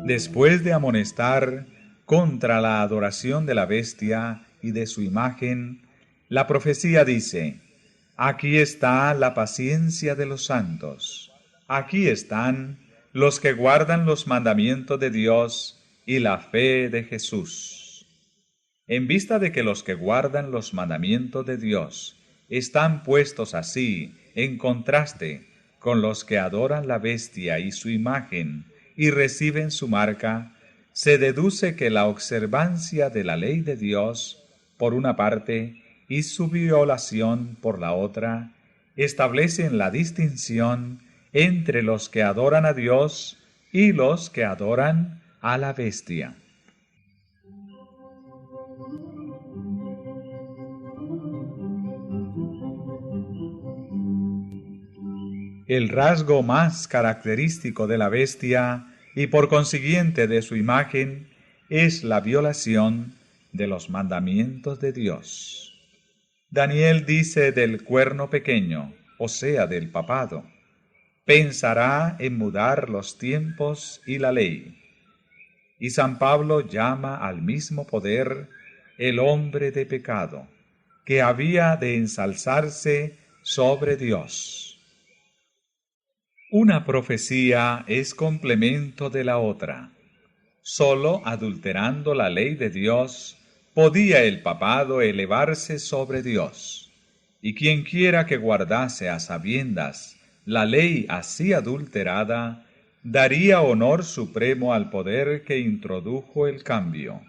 Después de amonestar contra la adoración de la bestia y de su imagen, la profecía dice: aquí está la paciencia de los santos, aquí están los que guardan los mandamientos de Dios y la fe de Jesús. En vista de que los que guardan los mandamientos de Dios están puestos así en contraste con los que adoran la bestia y su imagen y reciben su marca, se deduce que la observancia de la ley de Dios, por una parte, y su violación por la otra, establecen la distinción entre los que adoran a Dios y los que adoran a la bestia. El rasgo más característico de la bestia y por consiguiente de su imagen es la violación de los mandamientos de Dios. Daniel dice del cuerno pequeño, o sea, del papado, pensará en mudar los tiempos y la ley. Y San Pablo llama al mismo poder el hombre de pecado, que había de ensalzarse sobre Dios. Una profecía es complemento de la otra. Solo adulterando la ley de Dios podía el papado elevarse sobre Dios. Y quienquiera que guardase a sabiendas la ley así adulterada, daría honor supremo al poder que introdujo el cambio.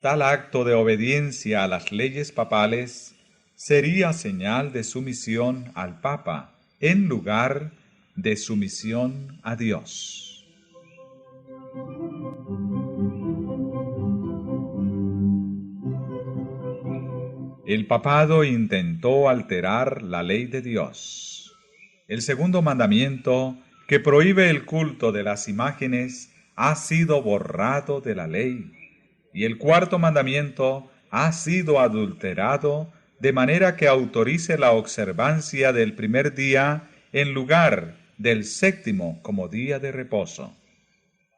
Tal acto de obediencia a las leyes papales sería señal de sumisión al Papa en lugar de sumisión a Dios. El papado intentó alterar la ley de Dios. El segundo mandamiento, que prohíbe el culto de las imágenes, ha sido borrado de la ley, y el cuarto mandamiento ha sido adulterado de manera que autorice la observancia del primer día en lugar del séptimo como día de reposo.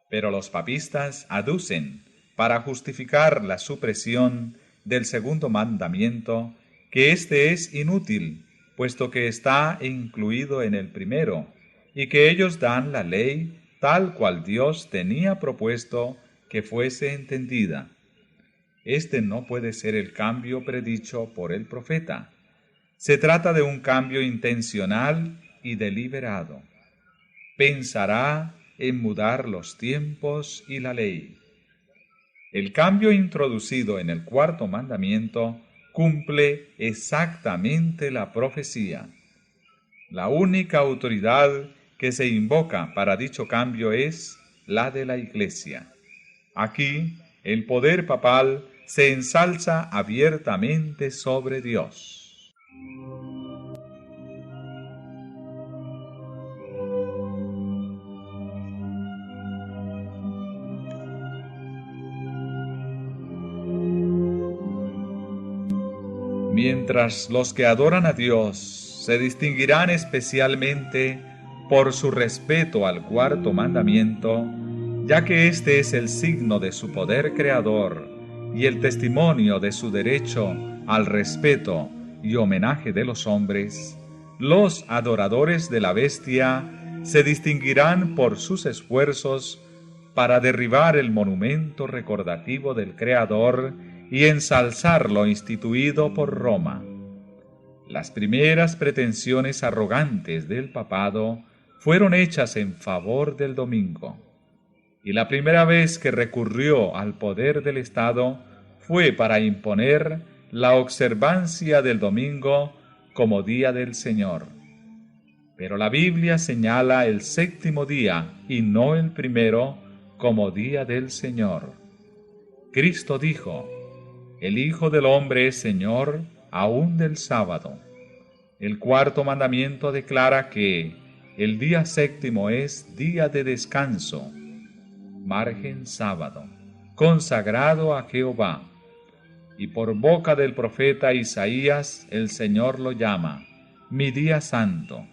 Pero los papistas aducen, para justificar la supresión del segundo mandamiento, que éste es inútil, puesto que está incluido en el primero, y que ellos dan la ley tal cual Dios tenía propuesto que fuese entendida. Este no puede ser el cambio predicho por el profeta. Se trata de un cambio intencional y deliberado. Pensará en mudar los tiempos y la ley. El cambio introducido en el cuarto mandamiento cumple exactamente la profecía. La única autoridad que se invoca para dicho cambio es la de la Iglesia. Aquí, el poder papal se ensalza abiertamente sobre Dios. Mientras los que adoran a Dios se distinguirán especialmente por su respeto al cuarto mandamiento, ya que este es el signo de su poder creador y el testimonio de su derecho al respeto y homenaje de los hombres, los adoradores de la bestia se distinguirán por sus esfuerzos para derribar el monumento recordativo del Creador y ensalzar lo instituido por Roma. Las primeras pretensiones arrogantes del papado fueron hechas en favor del domingo, y la primera vez que recurrió al poder del Estado fue para imponer la observancia del domingo como día del Señor. Pero la Biblia señala el séptimo día y no el primero como día del Señor. Cristo dijo: el Hijo del Hombre es Señor aún del sábado. El cuarto mandamiento declara que el día séptimo es día de descanso, margen sábado, consagrado a Jehová. Y por boca del profeta Isaías el Señor lo llama mi día santo.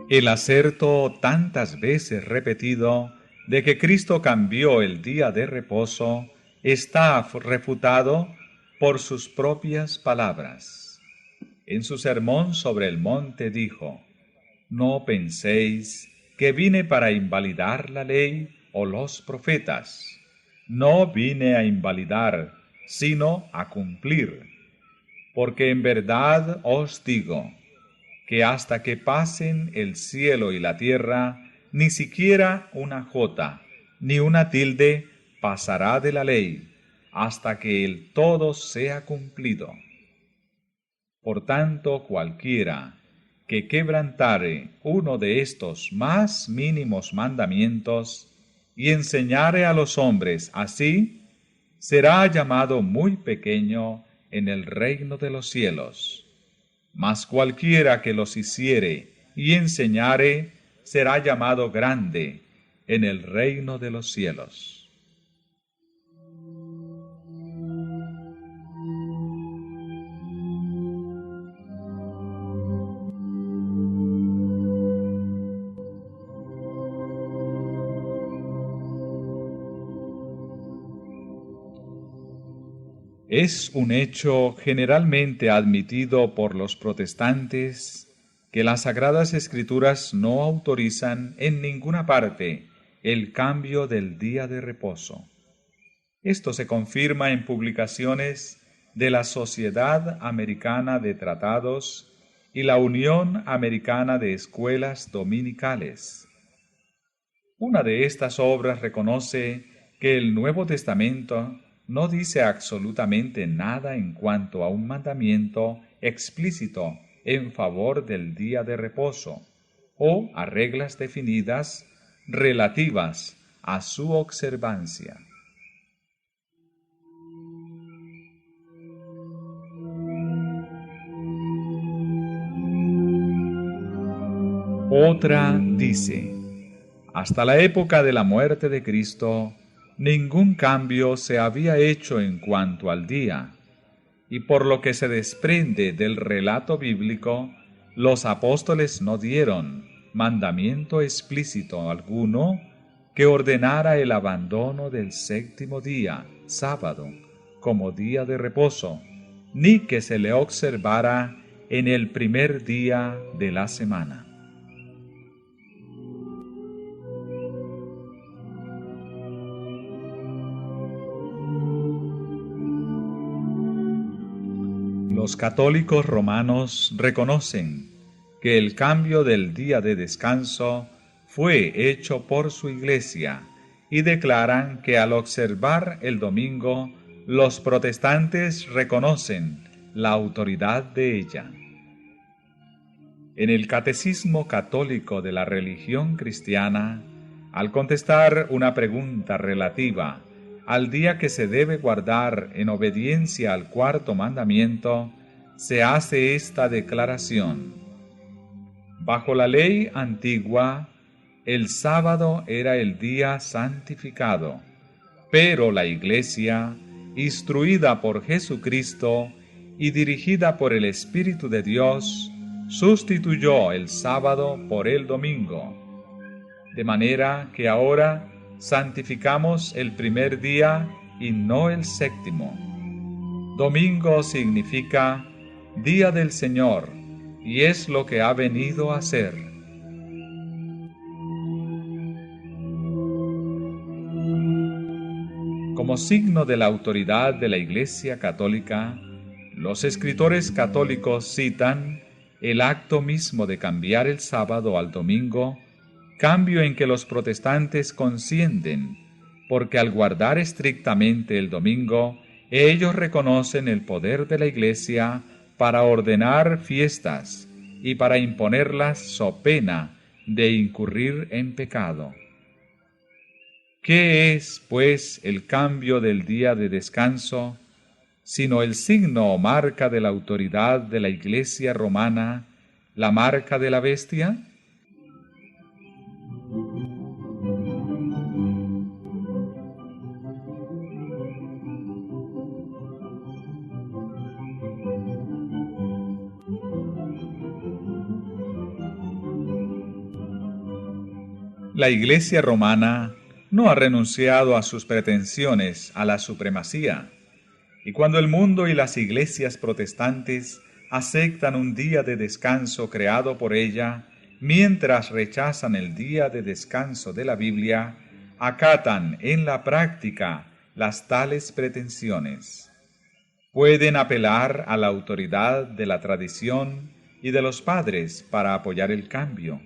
El aserto tantas veces repetido de que Cristo cambió el día de reposo está refutado por sus propias palabras. En su sermón sobre el monte dijo: no penséis que vine para invalidar la ley o los profetas. No vine a invalidar, sino a cumplir. Porque en verdad os digo que hasta que pasen el cielo y la tierra, ni siquiera una jota, ni una tilde pasará de la ley, hasta que el todo sea cumplido. Por tanto, cualquiera que quebrantare uno de estos más mínimos mandamientos y enseñare a los hombres así, será llamado muy pequeño en el reino de los cielos. Mas cualquiera que los hiciere y enseñare, será llamado grande en el reino de los cielos. Es un hecho generalmente admitido por los protestantes que las Sagradas Escrituras no autorizan en ninguna parte el cambio del día de reposo. Esto se confirma en publicaciones de la Sociedad Americana de Tratados y la Unión Americana de Escuelas Dominicales. Una de estas obras reconoce que el Nuevo Testamento no dice absolutamente nada en cuanto a un mandamiento explícito en favor del día de reposo o a reglas definidas relativas a su observancia. Otra dice: hasta la época de la muerte de Cristo, ningún cambio se había hecho en cuanto al día, y por lo que se desprende del relato bíblico, los apóstoles no dieron mandamiento explícito alguno que ordenara el abandono del séptimo día, sábado, como día de reposo, ni que se le observara en el primer día de la semana. Los católicos romanos reconocen que el cambio del día de descanso fue hecho por su Iglesia y declaran que al observar el domingo, los protestantes reconocen la autoridad de ella. En el Catecismo Católico de la Religión Cristiana, al contestar una pregunta relativa al día que se debe guardar en obediencia al cuarto mandamiento, se hace esta declaración: bajo la ley antigua, el sábado era el día santificado, pero la Iglesia, instruida por Jesucristo y dirigida por el Espíritu de Dios, sustituyó el sábado por el domingo, de manera que ahora santificamos el primer día y no el séptimo. Domingo significa día del Señor, y es lo que ha venido a ser. Como signo de la autoridad de la Iglesia Católica, los escritores católicos citan el acto mismo de cambiar el sábado al domingo, cambio en que los protestantes consienten, porque al guardar estrictamente el domingo, ellos reconocen el poder de la Iglesia para ordenar fiestas y para imponerlas so pena de incurrir en pecado. ¿Qué es, pues, el cambio del día de descanso, sino el signo o marca de la autoridad de la Iglesia romana, la marca de la bestia? La Iglesia romana no ha renunciado a sus pretensiones a la supremacía, y cuando el mundo y las iglesias protestantes aceptan un día de descanso creado por ella, mientras rechazan el día de descanso de la Biblia, acatan en la práctica las tales pretensiones. Pueden apelar a la autoridad de la tradición y de los padres para apoyar el cambio,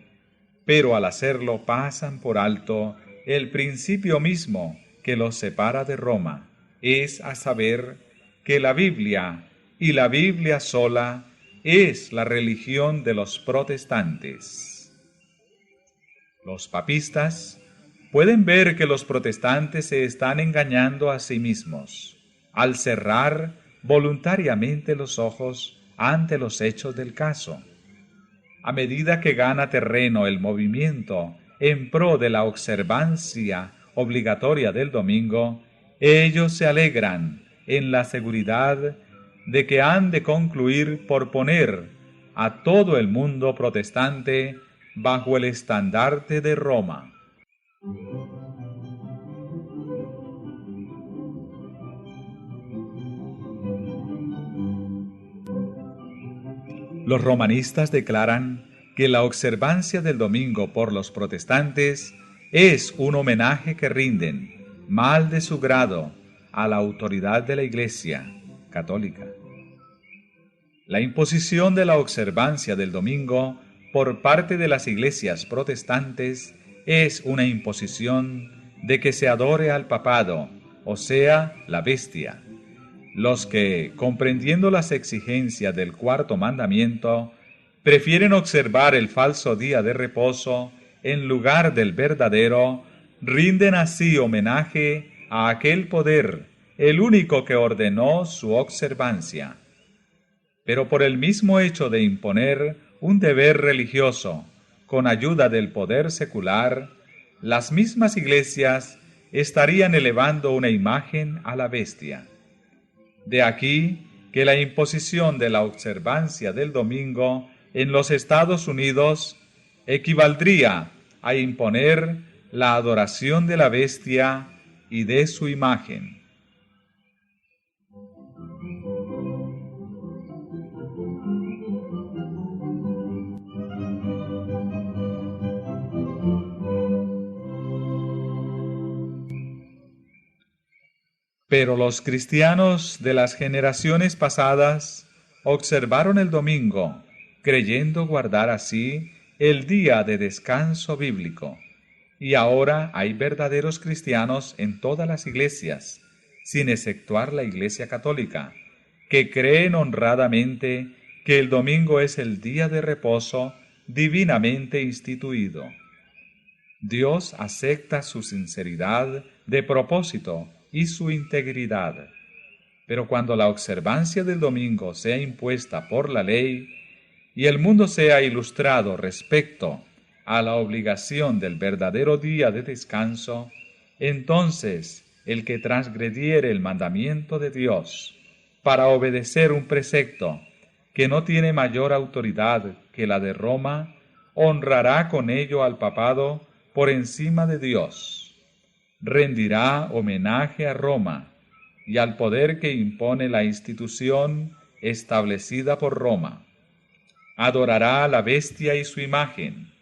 pero al hacerlo pasan por alto el principio mismo que los separa de Roma, es a saber, que la Biblia, y la Biblia sola, es la religión de los protestantes. Los papistas pueden ver que los protestantes se están engañando a sí mismos al cerrar voluntariamente los ojos ante los hechos del caso. A medida que gana terreno el movimiento en pro de la observancia obligatoria del domingo, ellos se alegran en la seguridad de que han de concluir por poner a todo el mundo protestante bajo el estandarte de Roma. Los romanistas declaran que la observancia del domingo por los protestantes es un homenaje que rinden, mal de su grado, a la autoridad de la Iglesia católica. La imposición de la observancia del domingo por parte de las iglesias protestantes es una imposición de que se adore al papado, o sea, la bestia. Los que, comprendiendo las exigencias del cuarto mandamiento, prefieren observar el falso día de reposo en lugar del verdadero, rinden así homenaje a aquel poder, el único que ordenó su observancia. Pero por el mismo hecho de imponer un deber religioso con ayuda del poder secular, las mismas iglesias estarían elevando una imagen a la bestia. De aquí que la imposición de la observancia del domingo en los Estados Unidos equivaldría a imponer la adoración de la bestia y de su imagen. Pero los cristianos de las generaciones pasadas observaron el domingo, creyendo guardar así el día de descanso bíblico. Y ahora hay verdaderos cristianos en todas las iglesias, sin exceptuar la Iglesia Católica, que creen honradamente que el domingo es el día de reposo divinamente instituido. Dios acepta su sinceridad de propósito y su integridad. Pero cuando la observancia del domingo sea impuesta por la ley y el mundo sea ilustrado respecto a la obligación del verdadero día de descanso, entonces el que transgrediere el mandamiento de Dios para obedecer un precepto que no tiene mayor autoridad que la de Roma, honrará con ello al papado por encima de Dios. Rendirá homenaje a Roma y al poder que impone la institución establecida por Roma. Adorará a la bestia y su imagen.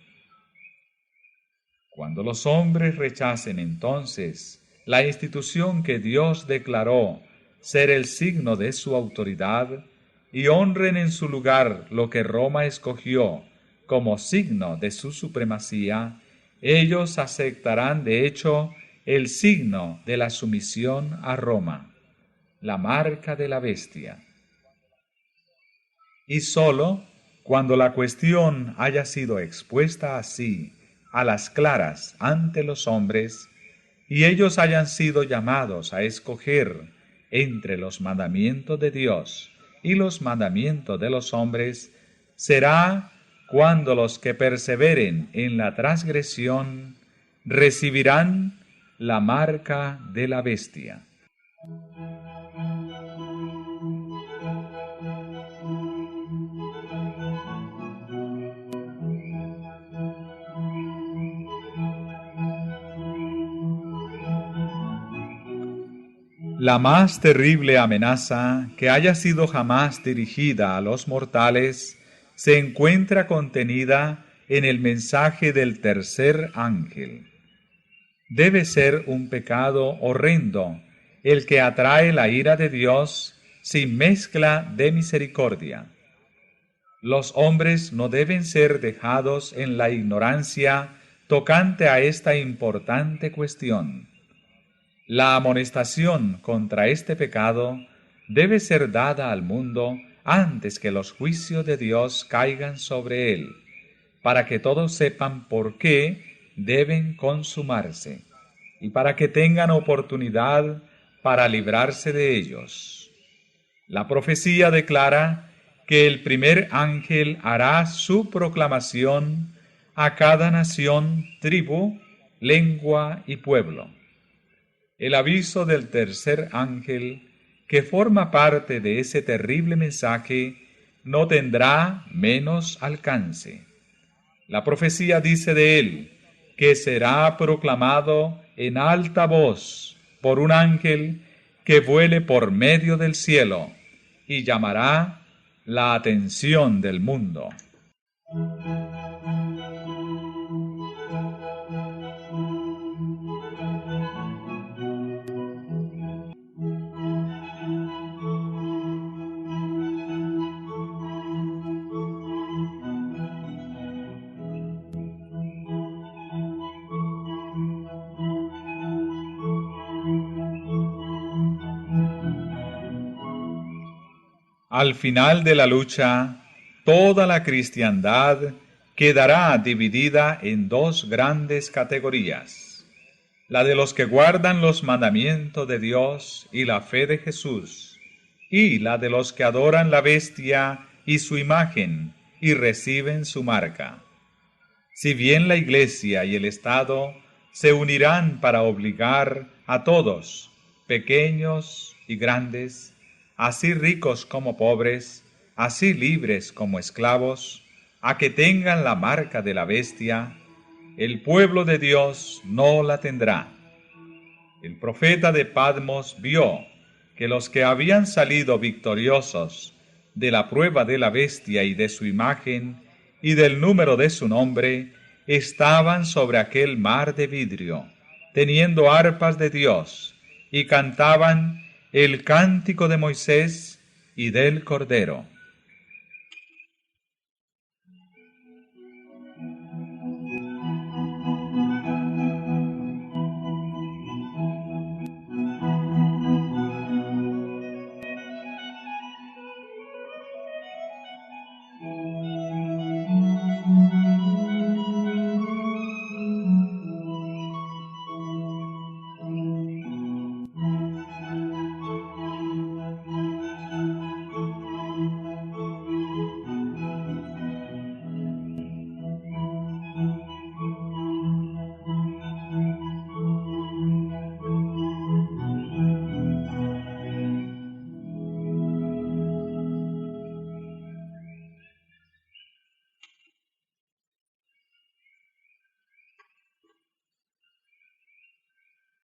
Cuando los hombres rechacen entonces la institución que Dios declaró ser el signo de su autoridad y honren en su lugar lo que Roma escogió como signo de su supremacía, ellos aceptarán de hecho el signo de la sumisión a Roma, la marca de la bestia. Y sólo cuando la cuestión haya sido expuesta así a las claras ante los hombres, y ellos hayan sido llamados a escoger entre los mandamientos de Dios y los mandamientos de los hombres, será cuando los que perseveren en la transgresión recibirán la marca de la bestia. La más terrible amenaza que haya sido jamás dirigida a los mortales se encuentra contenida en el mensaje del tercer ángel. Debe ser un pecado horrendo el que atrae la ira de Dios sin mezcla de misericordia. Los hombres no deben ser dejados en la ignorancia tocante a esta importante cuestión. La amonestación contra este pecado debe ser dada al mundo antes que los juicios de Dios caigan sobre él, para que todos sepan por qué deben consumarse, y para que tengan oportunidad para librarse de ellos. La profecía declara que el primer ángel hará su proclamación a cada nación, tribu, lengua y pueblo. El aviso del tercer ángel, que forma parte de ese terrible mensaje, no tendrá menos alcance. La profecía dice de él que será proclamado en alta voz por un ángel que vuele por medio del cielo y llamará la atención del mundo. Al final de la lucha, toda la cristiandad quedará dividida en dos grandes categorías: la de los que guardan los mandamientos de Dios y la fe de Jesús, y la de los que adoran la bestia y su imagen y reciben su marca. Si bien la Iglesia y el Estado se unirán para obligar a todos, pequeños y grandes, así ricos como pobres, así libres como esclavos, a que tengan la marca de la bestia, el pueblo de Dios no la tendrá. El profeta de Patmos vio que los que habían salido victoriosos de la prueba de la bestia y de su imagen y del número de su nombre estaban sobre aquel mar de vidrio, teniendo arpas de Dios, y cantaban el cántico de Moisés y del Cordero.